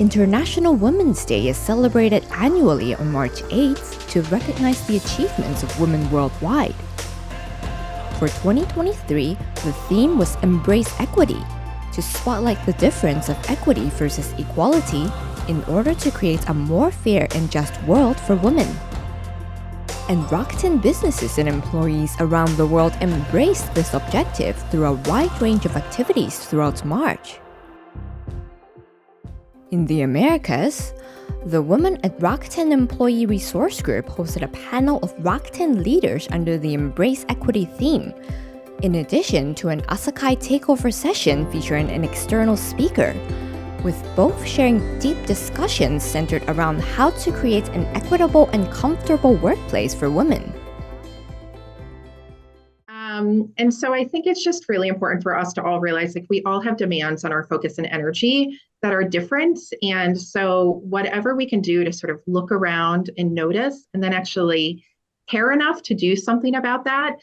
International Women's Day is celebrated annually on March 8th to recognize the achievements of women worldwide. For 2023, the theme was Embrace Equity, to spotlight the difference of equity versus equality in order to create a more fair and just world for women. And Rakuten businesses and employees around the world embraced this objective through a wide range of activities throughout March. In the Americas, the Women at Rakuten Employee Resource Group hosted a panel of Rakuten leaders under the Embrace Equity theme, in addition to an Asakai takeover session featuring an external speaker, with both sharing deep discussions centered around how to create an equitable and comfortable workplace for women. And so I think it's just really important for us to all realize, like, we all have demands on our focus and energy that are different. And so whatever we can do to sort of look around and notice, and then actually care enough to do something about that,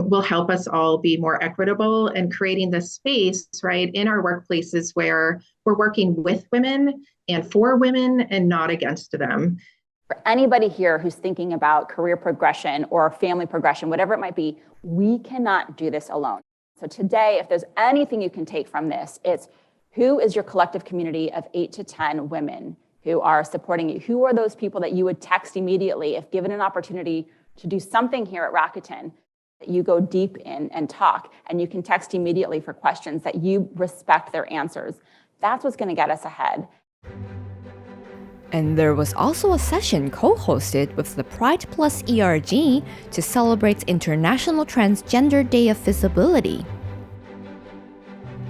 will help us all be more equitable and creating this space, right, in our workplaces where we're working with women and for women and not against them. For anybody here who's thinking about career progression or family progression, whatever it might be, we cannot do this alone. So today, if there's anything you can take from this, it's who is your collective community of 8 to 10 women who are supporting you? Who are those people that you would text immediately if given an opportunity to do something here at Rakuten, that you go deep in and talk, and you can text immediately for questions that you respect their answers? That's what's going to get us ahead. And there was also a session co-hosted with the Pride Plus ERG to celebrate International Transgender Day of Visibility.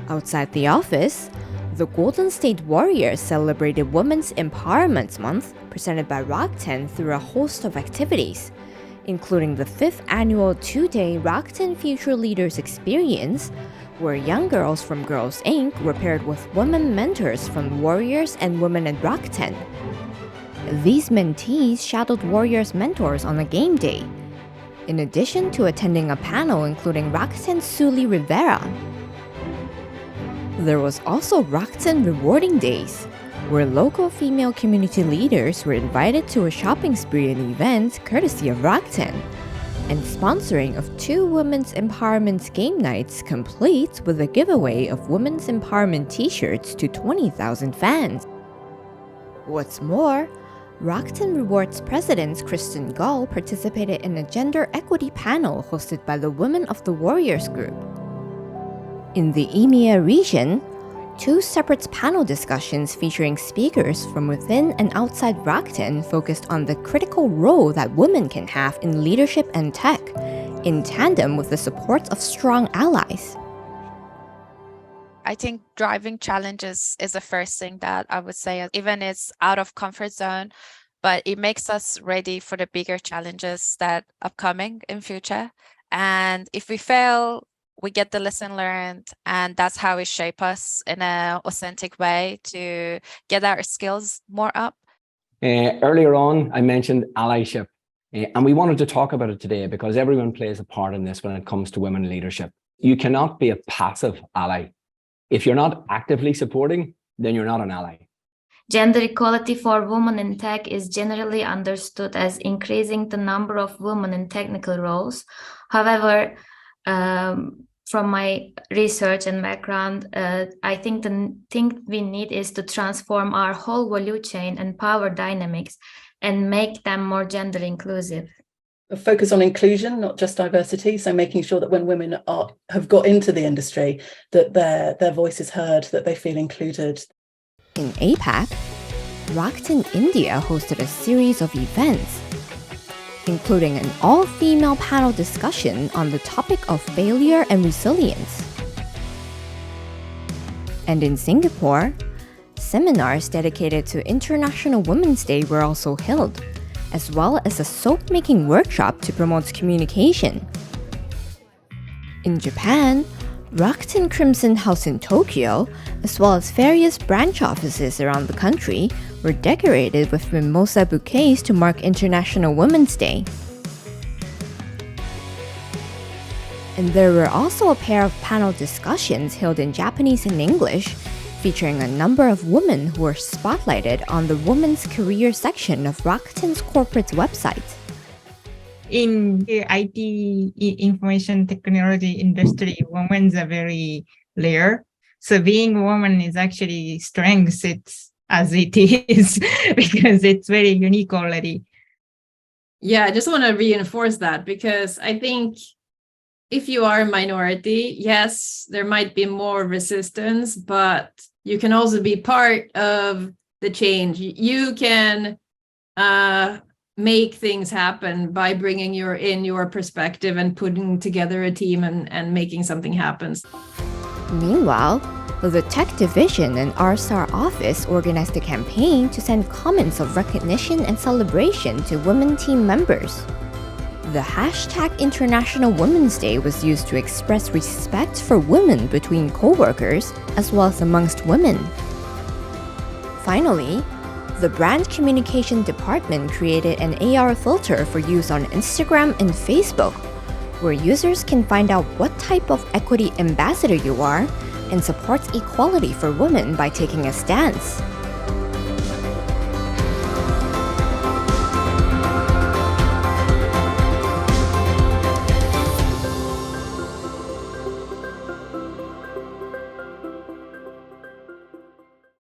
Outside the office, the Golden State Warriors celebrated Women's Empowerment Month, presented by Rakuten through a host of activities, including the 5th annual 2-day Rakuten Future Leaders Experience, where young girls from Girls Inc. were paired with women mentors from Warriors and Women at Rakuten. These mentees shadowed Warriors mentors on a game day, in addition to attending a panel including Rakuten's Suli Rivera. There was also Rakuten Rewarding Days, where local female community leaders were invited to a shopping spree and event courtesy of Rakuten, and sponsoring of 2 Women's Empowerment Game Nights, complete with a giveaway of Women's Empowerment t-shirts to 20,000 fans. What's more, Rakuten Rewards President Kristen Gull participated in a gender equity panel hosted by the Women of the Warriors group. In the EMEA region, 2 separate panel discussions featuring speakers from within and outside Rakuten focused on the critical role that women can have in leadership and tech, in tandem with the support of strong allies. I think driving challenges is the first thing that I would say, even it's out of comfort zone, but it makes us ready for the bigger challenges that are coming in future. And if we fail, we get the lesson learned, and that's how it shapes us in an authentic way to get our skills more up. Earlier on, I mentioned allyship, and we wanted to talk about it today because everyone plays a part in this when it comes to women leadership. You cannot be a passive ally. If you're not actively supporting, then you're not an ally. Gender equality for women in tech is generally understood as increasing the number of women in technical roles. However, from my research and background, I think the thing we need is to transform our whole value chain and power dynamics and make them more gender inclusive. A focus on inclusion, not just diversity. So making sure that when women have got into the industry, that their voice is heard, that they feel included. In APAC, Rakuten India hosted a series of events, including an all-female panel discussion on the topic of failure and resilience. And in Singapore, seminars dedicated to International Women's Day were also held, as well as a soap-making workshop to promote communication. In Japan, Rakuten Crimson House in Tokyo, as well as various branch offices around the country, were decorated with mimosa bouquets to mark International Women's Day. And there were also a pair of panel discussions held in Japanese and English, featuring a number of women who were spotlighted on the Women's Career section of Rakuten's corporate website. In the IT information technology industry, women are very rare. So being a woman is actually strength, it's as it is, because it's very unique already. Yeah, I just want to reinforce that, because I think if you are a minority, yes, there might be more resistance, but you can also be part of the change. You can make things happen by bringing your perspective and putting together a team and making something happen. Meanwhile, the tech division and RStar office organized a campaign to send comments of recognition and celebration to women team members. The hashtag International Women's Day was used to express respect for women between co-workers as well as amongst women. Finally, the brand communication department created an AR filter for use on Instagram and Facebook, where users can find out what type of equity ambassador you are and supports equality for women by taking a stance.